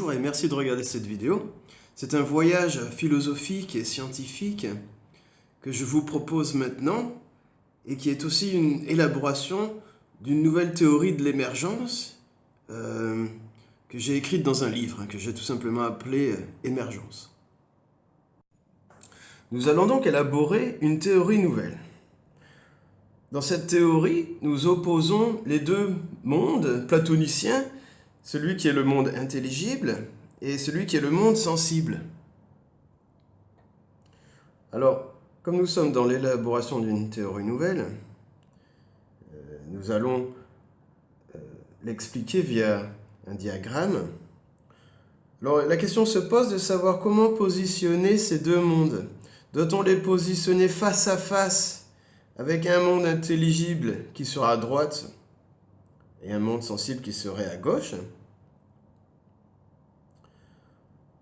Bonjour et merci de regarder cette vidéo. C'est un voyage philosophique et scientifique que je vous propose maintenant et qui est aussi une élaboration d'une nouvelle théorie de l'émergence que j'ai écrite dans un livre que j'ai tout simplement appelé Émergence. Nous allons donc élaborer une théorie nouvelle. Dans cette théorie, nous opposons les deux mondes platoniciens, celui qui est le monde intelligible et celui qui est le monde sensible. Alors, comme nous sommes dans l'élaboration d'une théorie nouvelle, nous allons l'expliquer via un diagramme. Alors, la question se pose de savoir comment positionner ces deux mondes. Doit-on les positionner face à face avec un monde intelligible qui sera à droite et un monde sensible qui serait à gauche?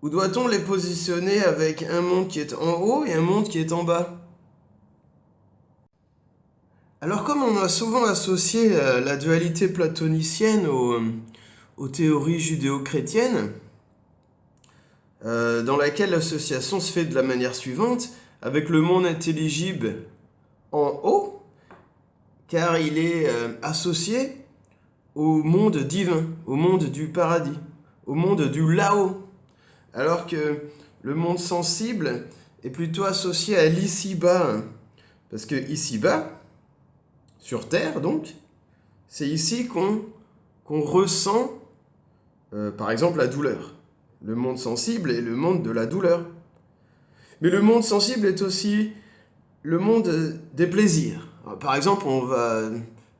Ou doit-on les positionner avec un monde qui est en haut et un monde qui est en bas? Alors comme on a souvent associé la dualité platonicienne aux théories judéo-chrétiennes, dans laquelle l'association se fait de la manière suivante, avec le monde intelligible en haut, car il est associé au monde divin, au monde du paradis, au monde du là-haut. Alors que le monde sensible est plutôt associé à l'ici-bas. Parce que ici-bas, sur Terre donc, c'est ici qu'on ressent, par exemple, la douleur. Le monde sensible est le monde de la douleur. Mais le monde sensible est aussi le monde des plaisirs. Alors, par exemple, on va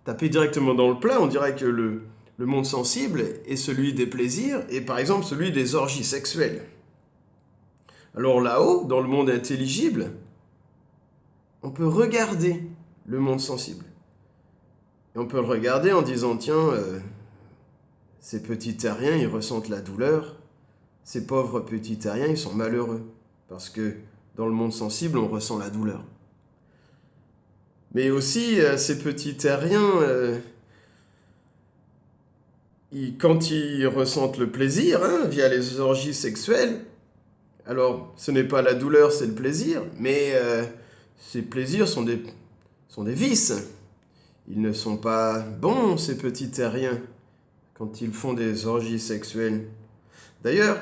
taper directement dans le plat, on dirait que le monde sensible est celui des plaisirs et par exemple celui des orgies sexuelles. Alors là-haut, dans le monde intelligible, on peut regarder le monde sensible. Et on peut le regarder en disant, tiens, ces petits terriens, ils ressentent la douleur. Ces pauvres petits terriens, ils sont malheureux. Parce que dans le monde sensible, on ressent la douleur. Mais aussi, ces petits terriens, quand ils ressentent le plaisir, via les orgies sexuelles, alors ce n'est pas la douleur, c'est le plaisir, mais ces plaisirs sont des vices. Ils ne sont pas bons, ces petits terriens, quand ils font des orgies sexuelles. D'ailleurs,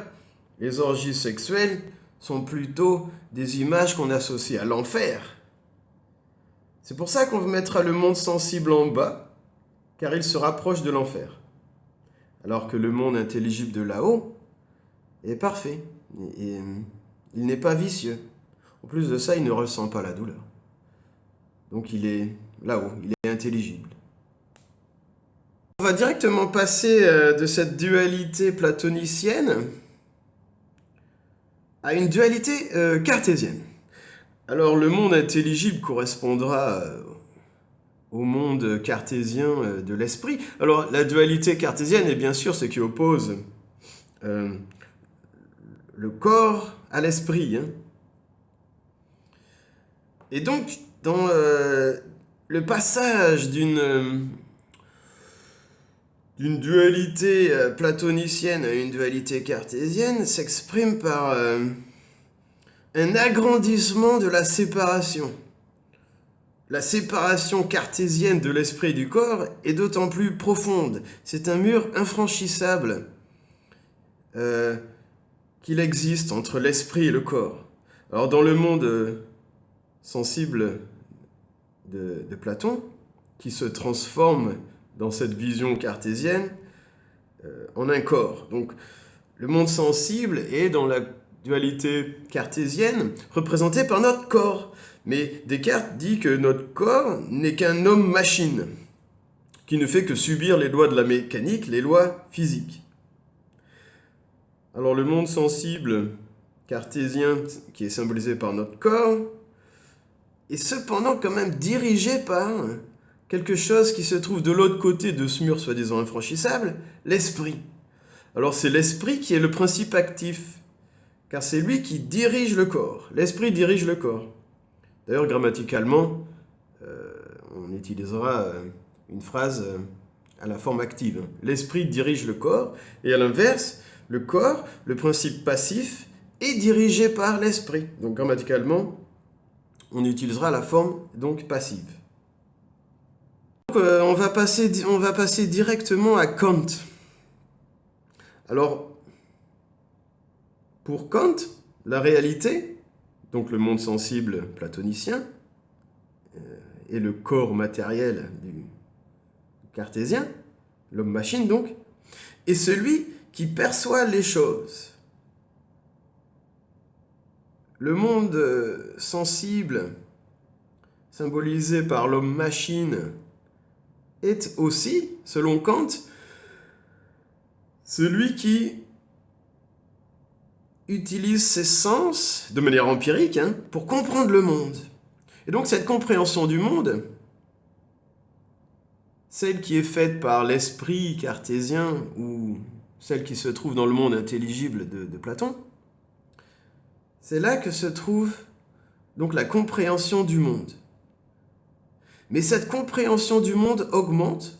les orgies sexuelles sont plutôt des images qu'on associe à l'enfer. C'est pour ça qu'on mettra le monde sensible en bas, car il se rapproche de l'enfer. Alors que le monde intelligible de là-haut est parfait, et il n'est pas vicieux. En plus de ça, il ne ressent pas la douleur. Donc il est là-haut, il est intelligible. On va directement passer de cette dualité platonicienne à une dualité cartésienne. Alors le monde intelligible correspondra au monde cartésien de l'esprit. Alors la dualité cartésienne est bien sûr ce qui oppose le corps à l'esprit. Et donc, dans le passage d'une dualité platonicienne à une dualité cartésienne s'exprime par un agrandissement de la séparation. La séparation cartésienne de l'esprit et du corps est d'autant plus profonde. C'est un mur infranchissable qu'il existe entre l'esprit et le corps. Alors dans le monde sensible de Platon, qui se transforme dans cette vision cartésienne en un corps. Donc le monde sensible est dans la dualité cartésienne représenté par notre corps. Mais Descartes dit que notre corps n'est qu'un homme-machine, qui ne fait que subir les lois de la mécanique, les lois physiques. Alors le monde sensible cartésien, qui est symbolisé par notre corps, est cependant quand même dirigé par quelque chose qui se trouve de l'autre côté de ce mur soi-disant infranchissable, l'esprit. Alors c'est l'esprit qui est le principe actif, car c'est lui qui dirige le corps. L'esprit dirige le corps. D'ailleurs, grammaticalement, on utilisera une phrase à la forme active. L'esprit dirige le corps, et à l'inverse, le corps, le principe passif, est dirigé par l'esprit. Donc grammaticalement, on utilisera la forme donc passive. Donc, on va passer directement à Kant. Alors, pour Kant, la réalité, donc le monde sensible platonicien, et le corps matériel du cartésien, l'homme-machine donc, est celui qui perçoit les choses. Le monde sensible, symbolisé par l'homme-machine, est aussi, selon Kant, celui qui utilise ses sens, de manière empirique, pour comprendre le monde. Et donc cette compréhension du monde, celle qui est faite par l'esprit cartésien ou celle qui se trouve dans le monde intelligible de Platon, c'est là que se trouve donc la compréhension du monde. Mais cette compréhension du monde augmente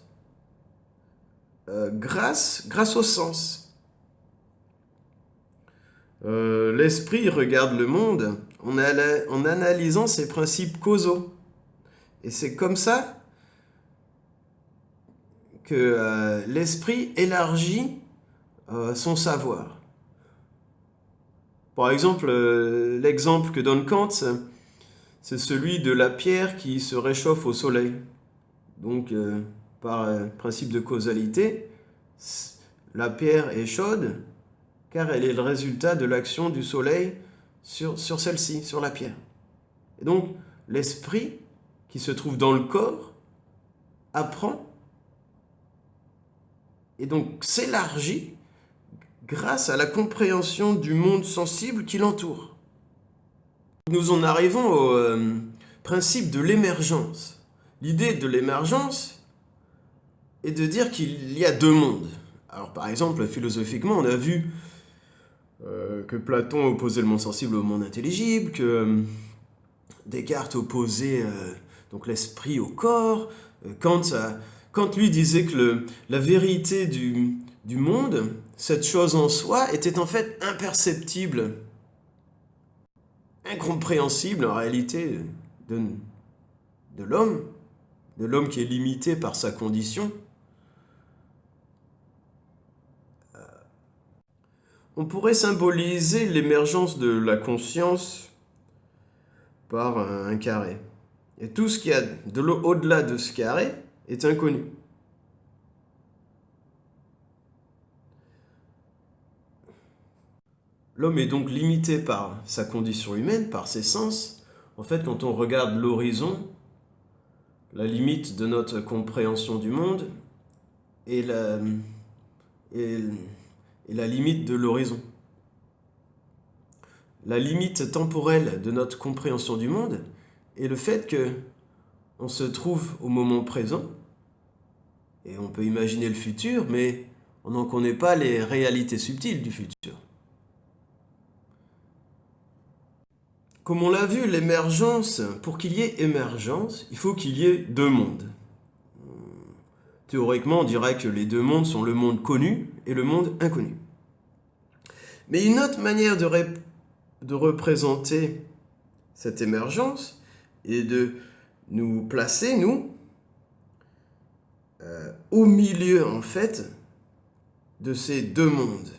grâce au sens. L'esprit regarde le monde en analysant ses principes causaux. Et c'est comme ça que l'esprit élargit son savoir. Par exemple, l'exemple que donne Kant, c'est celui de la pierre qui se réchauffe au soleil. Donc, par principe de causalité, la pierre est chaude car elle est le résultat de l'action du soleil sur celle-ci, sur la pierre. Et donc, l'esprit qui se trouve dans le corps apprend et donc s'élargit grâce à la compréhension du monde sensible qui l'entoure. Nous en arrivons au principe de l'émergence. L'idée de l'émergence est de dire qu'il y a deux mondes. Alors par exemple, philosophiquement, on a vu que Platon opposait le monde sensible au monde intelligible, que Descartes opposait donc l'esprit au corps, Kant lui disait que la vérité du monde, cette chose en soi, était en fait imperceptible, incompréhensible en réalité de l'homme qui est limité par sa condition. On pourrait symboliser l'émergence de la conscience par un carré. Et tout ce qu'il y a au-delà de ce carré est inconnu. L'homme est donc limité par sa condition humaine, par ses sens. En fait, quand on regarde l'horizon, la limite de notre compréhension du monde est la limite de l'horizon. La limite temporelle de notre compréhension du monde est le fait qu'on se trouve au moment présent, et on peut imaginer le futur, mais on n'en connaît pas les réalités subtiles du futur. Comme on l'a vu, l'émergence, pour qu'il y ait émergence, il faut qu'il y ait deux mondes. Théoriquement, on dirait que les deux mondes sont le monde connu et le monde inconnu. Mais une autre manière de représenter cette émergence est de nous placer, nous, au milieu, en fait, de ces deux mondes.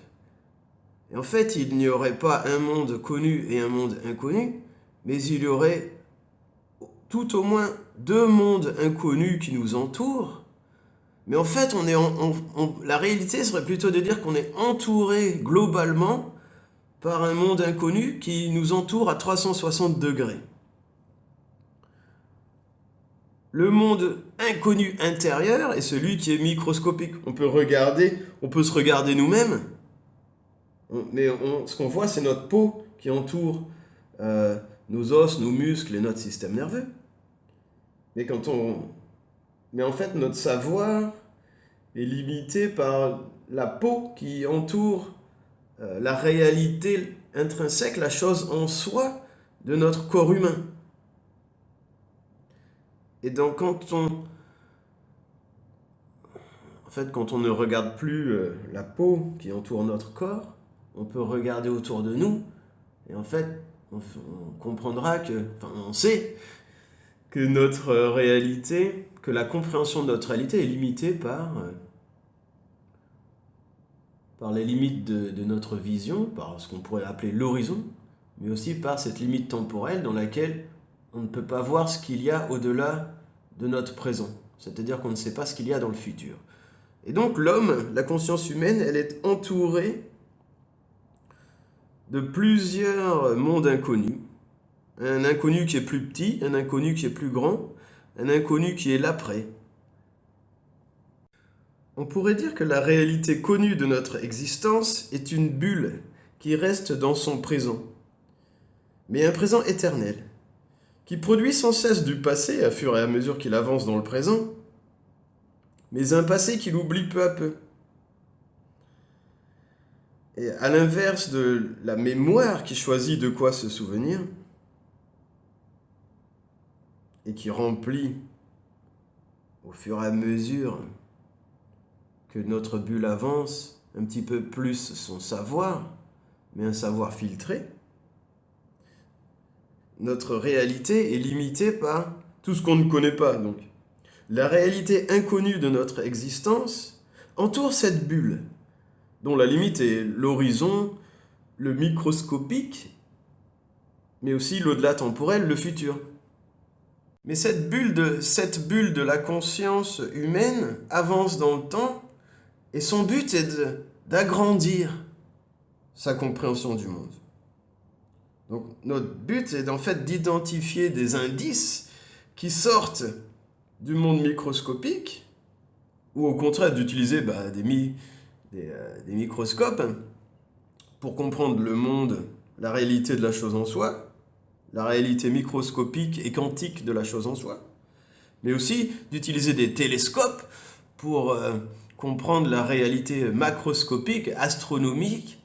Et en fait, il n'y aurait pas un monde connu et un monde inconnu, mais il y aurait tout au moins deux mondes inconnus qui nous entourent. Mais en fait, la réalité serait plutôt de dire qu'on est entouré globalement par un monde inconnu qui nous entoure à 360 degrés. Le monde inconnu intérieur est celui qui est microscopique. On peut se regarder nous-mêmes, mais ce qu'on voit, c'est notre peau qui entoure nos os, nos muscles et notre système nerveux. Mais en fait, notre savoir est limité par la peau qui entoure la réalité intrinsèque, la chose en soi de notre corps humain. Et donc, fait, quand on ne regarde plus la peau qui entoure notre corps, on peut regarder autour de nous, et en fait, on comprendra que, enfin, on sait que notre réalité, que la compréhension de notre réalité est limitée par les limites de notre vision, par ce qu'on pourrait appeler l'horizon, mais aussi par cette limite temporelle dans laquelle on ne peut pas voir ce qu'il y a au-delà de notre présent. C'est-à-dire qu'on ne sait pas ce qu'il y a dans le futur. Et donc l'homme, la conscience humaine, elle est entourée de plusieurs mondes inconnus. Un inconnu qui est plus petit, un inconnu qui est plus grand, un inconnu qui est l'après. On pourrait dire que la réalité connue de notre existence est une bulle qui reste dans son présent, mais un présent éternel, qui produit sans cesse du passé à fur et à mesure qu'il avance dans le présent, mais un passé qu'il oublie peu à peu. Et à l'inverse de la mémoire qui choisit de quoi se souvenir, et qui remplit au fur et à mesure que notre bulle avance un petit peu plus son savoir, mais un savoir filtré, notre réalité est limitée par tout ce qu'on ne connaît pas. Donc, la réalité inconnue de notre existence entoure cette bulle, dont la limite est l'horizon, le microscopique, mais aussi l'au-delà temporel, le futur. Mais cette bulle de la conscience humaine avance dans le temps, et son but est d'agrandir sa compréhension du monde. Donc notre but est en fait d'identifier des indices qui sortent du monde microscopique, ou au contraire d'utiliser des microscopes pour comprendre le monde, la réalité de la chose en soi, la réalité microscopique et quantique de la chose en soi, mais aussi d'utiliser des télescopes pour comprendre la réalité macroscopique, astronomique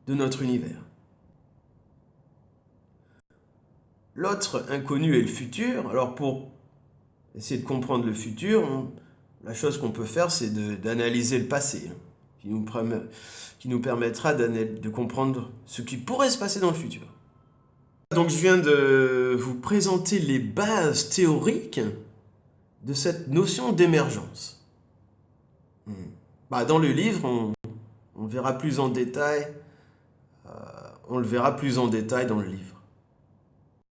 de notre univers. L'autre inconnu est le futur. Alors pour essayer de comprendre le futur, la chose qu'on peut faire, c'est d'analyser le passé, qui nous permettra de comprendre ce qui pourrait se passer dans le futur. Donc je viens de vous présenter les bases théoriques de cette notion d'émergence. Dans le livre, on verra plus en détail, on le verra plus en détail dans le livre.